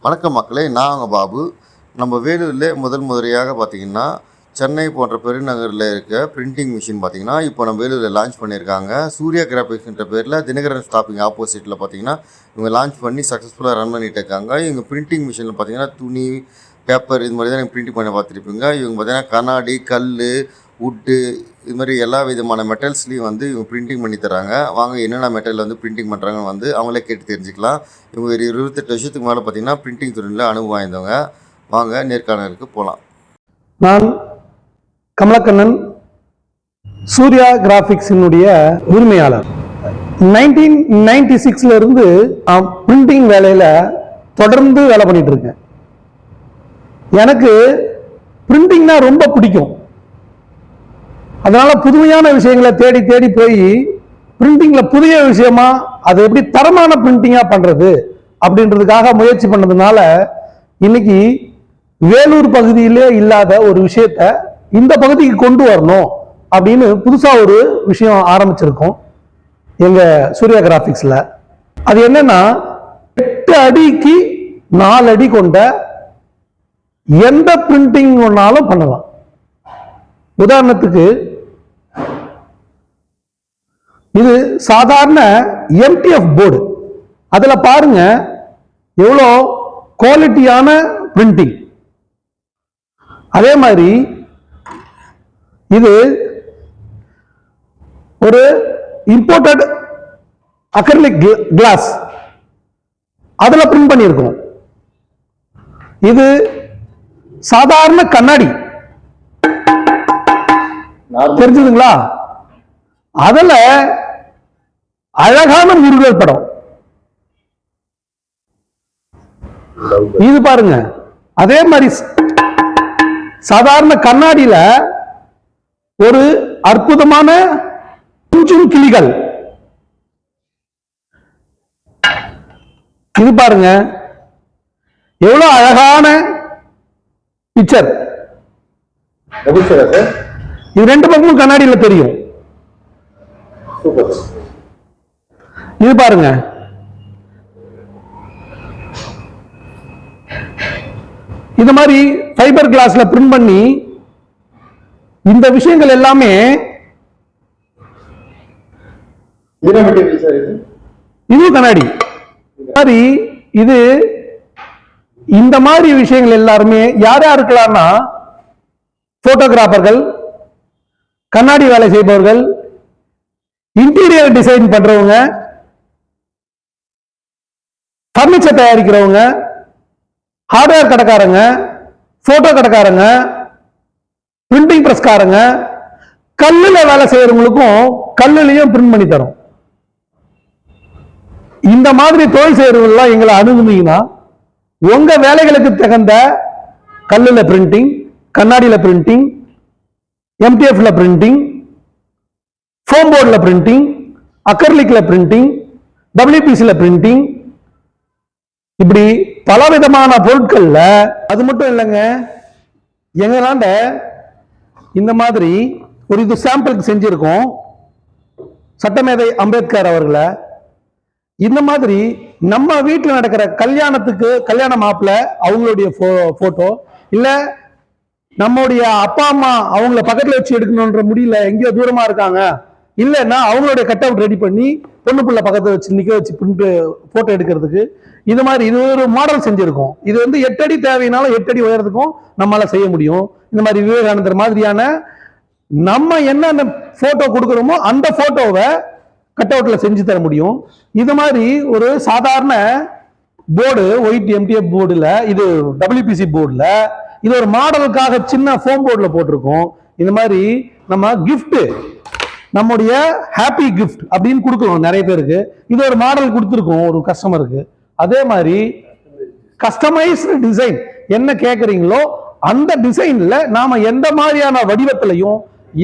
வணக்கம் மக்களே, நான் உங்கள் பாபு. நம்ம வேலூரில் முதல் முறையாக பார்த்திங்கன்னா சென்னை போன்ற பெருநகரில் இருக்க பிரிண்டிங் மிஷின் பார்த்திங்கன்னா இப்போ நம்ம வேலூரில் லான்ச் பண்ணியிருக்காங்க. சூர்யா கிராஃபிக்ஸ்ன்ற பேரில் தினகரன் ஸ்டாப்பிங் ஆப்போசிட்டில் பார்த்திங்கன்னா இவங்க லான்ச் பண்ணி சக்ஸஸ்ஃபுல்லாக ரன் பண்ணிட்டு இருக்காங்க. இவங்க பிரிண்டிங் மிஷினில் பார்த்திங்கன்னா துணி, பேப்பர் இது மாதிரி தான் நீங்கள் பிரிண்டிங் பண்ண பார்த்துருப்பீங்க. இவங்க பார்த்திங்கன்னா கண்ணாடி, கல், வுட்டு இது மாதிரி எல்லா விதமான மெட்டல்ஸ்லையும் வந்து இவங்க பிரிண்டிங் பண்ணி தராங்க. வாங்க என்னென்ன மெட்டல் வந்து பிரிண்டிங் பண்ணுறாங்கன்னு வந்து அவங்களே கேட்டு தெரிஞ்சுக்கலாம். இவங்க ஒரு 28 வருஷத்துக்கு மேலே பார்த்திங்கன்னா பிரிண்டிங் துறையில் அனுபவம் வாய்ந்தவங்க. வாங்க நேர்காணலுக்கு போகலாம். நான் கமலக்கண்ணன், சூர்யா கிராஃபிக்ஸினுடைய உரிமையாளர். 1996 இருந்து நான் பிரிண்டிங் வேலையில் தொடர்ந்து வேலை பண்ணிட்டு இருக்கேன். எனக்கு பிரிண்டிங்னா ரொம்ப பிடிக்கும். அதனால புதுமையான விஷயங்களை தேடி தேடி போய் பிரிண்டிங்ல புதிய விஷயமா அதை எப்படி தரமான பிரிண்டிங்கா பண்றது அப்படின்றதுக்காக முயற்சி பண்ணதுனால இன்னைக்கு வேலூர் பகுதியிலே இல்லாத ஒரு விஷயத்த இந்த பகுதிக்கு கொண்டு வரணும் அப்படின்னு புதுசா ஒரு விஷயம் ஆரம்பிச்சிருக்கோம் எங்க சூர்யா கிராஃபிக்ஸ்ல. அது என்னன்னா 8 அடிக்கு 4 அடி கொண்ட எந்த பிரிண்டிங் ஒன்னாலும் பண்ணலாம். உதாரணத்துக்கு இது சாதாரண MTF போர்டு. அதுல பாருங்க எவ்வளோ குவாலிட்டியான பிரிண்டிங். அதே மாதிரி இது ஒரு இம்போர்ட்டட் அக்ரிலிக் கிளாஸ், அதுல பிரிண்ட் பண்ணியிருக்கோம். இது சாதாரண கண்ணாடி, தெரிஞ்சதுங்களா? அதுல அழகான முருகர் படம். இது பாருங்க, அதே மாதிரி சாதாரண கண்ணாடியில ஒரு அற்புதமான கொஞ்சம் கிளிகள். இது பாருங்க எவ்வளவு அழகான பிக்சர். இது 2 பக்கமும் கண்ணாடியில தெரியும். இது பாருங்க, இது மாதிரி ஃபைபர் கிளாஸ்ல பிரிண்ட் பண்ணி இந்த விஷயங்கள் எல்லாமே இது கண்ணாடி மாதிரி. இது இந்த மாதிரி விஷயங்கள் எல்லாருமே யார் யாருக்கலாம்னா போட்டோகிராஃபர்கள், கண்ணாடி வேலை செய்பவர்கள், இன்டீரியர் டிசைன் பண்றவங்க, பர்னிச்சர் தயாரிக்கிறவங்க, ஹார்ட்வேர் கடைக்காரங்க, போட்டோ கடைக்காரங்க, பிரிண்டிங் பிரஸ்காரங்க, கல்லுல வேலை செய்யறவங்களுக்கும் கல்லுலையும் பிரிண்ட் பண்ணி தரும். இந்த மாதிரி தொழில் செய்யறவங்க எங்களை அணுகுனீங்கன்னா உங்க வேலைகளுக்கு தகுந்த கல்லுல பிரிண்டிங், கண்ணாடியில பிரிண்டிங், MTFல பிரிண்டிங், ஃபோம் போர்டுல பிரிண்டிங், அக்ரிலிக்ல பிரிண்டிங், WPCல பிரிண்டிங், இப்படி பலவிதமான பொருட்கள்ல. அது மட்டும் இல்லைங்க, எங்களாண்ட இந்த மாதிரி ஒரு இது சாம்பிளுக்கு செஞ்சிருக்கோம். சட்டமேதை அம்பேத்கர் அவர்களை இந்த மாதிரி நம்ம வீட்டில் நடக்கிற கல்யாணத்துக்கு கல்யாண மாப்பிள்ள அவங்களுடைய போட்டோ, இல்ல நம்முடைய அப்பா அம்மா அவங்கள பக்கத்துல வச்சு எடுக்கணும்ன்ற முடியல, எங்கேயோ தூரமா இருக்காங்க, இல்லைன்னா அவங்களுடைய கட் அவுட் ரெடி பண்ணி பொண்ணு பிள்ளை பக்கத்துல வச்சு நிக்க வச்சு பிரிண்ட் போட்டோ எடுக்கிறதுக்கு இது மாதிரி இது ஒரு மாடல் செஞ்சிருக்கோம். இது வந்து 8 அடி தேவைனாலும் 8 அடி உயரத்துக்கும் நம்மளால செய்ய முடியும். இந்த மாதிரி விவேகானந்தர் மாதிரியான நம்ம என்ன போட்டோ கொடுக்குறோமோ அந்த போட்டோவை கட் அவுட்ல செஞ்சு தர முடியும். இது மாதிரி ஒரு சாதாரண போர்டு, ஒயிட் MTF போர்டுல, இது WPC போர்டுல, இது ஒரு மாடலுக்காக சின்ன ஃபோம் போர்டுல போட்டிருக்கோம். இந்த மாதிரி நம்ம கிஃப்ட், நம்முடைய ஹாப்பி கிஃப்ட் அப்படின்னு கொடுக்கணும் நிறைய பேருக்கு. இது ஒரு மாடல் கொடுத்துருக்கோம் ஒரு கஸ்டமருக்கு. அதே மாதிரி கஸ்டமைஸ்டு டிசைன் என்ன கேட்குறீங்களோ அந்த டிசைன்ல நாம எந்த மாதிரியான வடிவத்திலையும்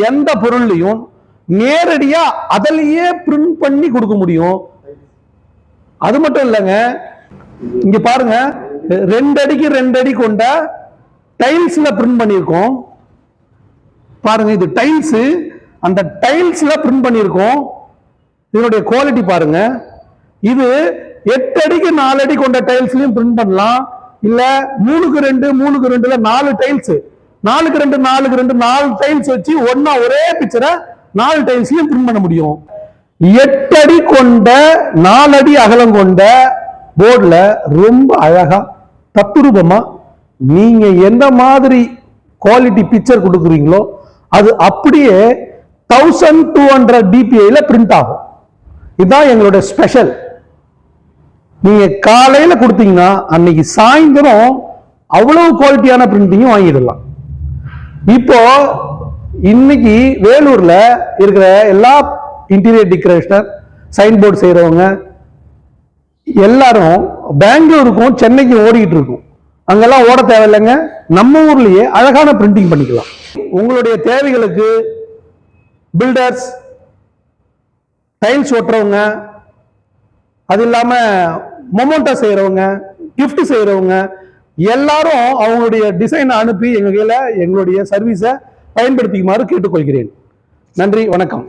எந்த பொருள்லையும் நேரடியா அதிலேயே பிரிண்ட் பண்ணி கொடுக்க முடியும். அது மட்டும் இல்லைங்க, இங்க பாருங்க 2 அடிக்கு 2 அடி கொண்ட டைல்ஸ்ல பிரிண்ட் பண்ணியிருக்கோம். பாருங்க, இது டைல்ஸ், அந்த டைல்ஸ்ல பிரிண்ட் பண்ணியிருக்கோம். இதனுடைய குவாலிட்டி பாருங்க. இது 8 அடிக்கு 4 அடி கொண்ட டைல்ஸ்லயும் பிரிண்ட் பண்ணலாம், இல்ல 3x2 3x2ல 4 tiles 4x2 4x2 4 tiles வச்சு ஒன்னா ஒரே பிக்சரை 4 டைல்ஸ்லயும் பிரிண்ட் பண்ண முடியும். 8 அடி கொண்ட 4 அடி அகலம் கொண்ட போர்டுல ரொம்ப அழகா தத்துரூபமா நீங்க எந்த மாதிரி குவாலிட்டி பிக்சர் கொடுக்குறீங்களோ அது அப்படியே 1200 dpi பிரிண்ட் ஆகும். இதுதான் எங்களுடைய ஸ்பெஷல். நீங்க காலையில கொடுத்தீங்கன்னா அன்னைக்கு சாயந்தரம் அவ்வளவு குவாலிட்டியான பிரிண்டிங்கும் வாங்கிடலாம். இப்போ இன்னைக்கு வேலூர்ல இருக்கிற எல்லா இன்டீரியர் டெக்கரேஷனர் சைன் போர்டு செய்யறவங்க எல்லாரும் பெங்களூருக்கும் சென்னைக்கும் ஓடிக்கிட்டு இருக்கும். அங்கெல்லாம் ஓட தேவையில்லைங்க, நம்ம ஊர்லயே அழகான பிரிண்டிங் பண்ணிக்கலாம். உங்களுடைய தேவைகளுக்கு பில்டர்ஸ், டைல்ஸ் ஒட்டுறவங்க, அது இல்லாம மொமெண்டோ செய்யறவங்க, கிஃப்ட் செய்யறவங்க எல்லாரும் அவங்களுடைய டிசைனை அனுப்பி எங்க கையில எங்களுடைய சர்வீஸை பயன்படுத்திக்குமாறு கேட்டுக்கொள்கிறேன். நன்றி, வணக்கம்.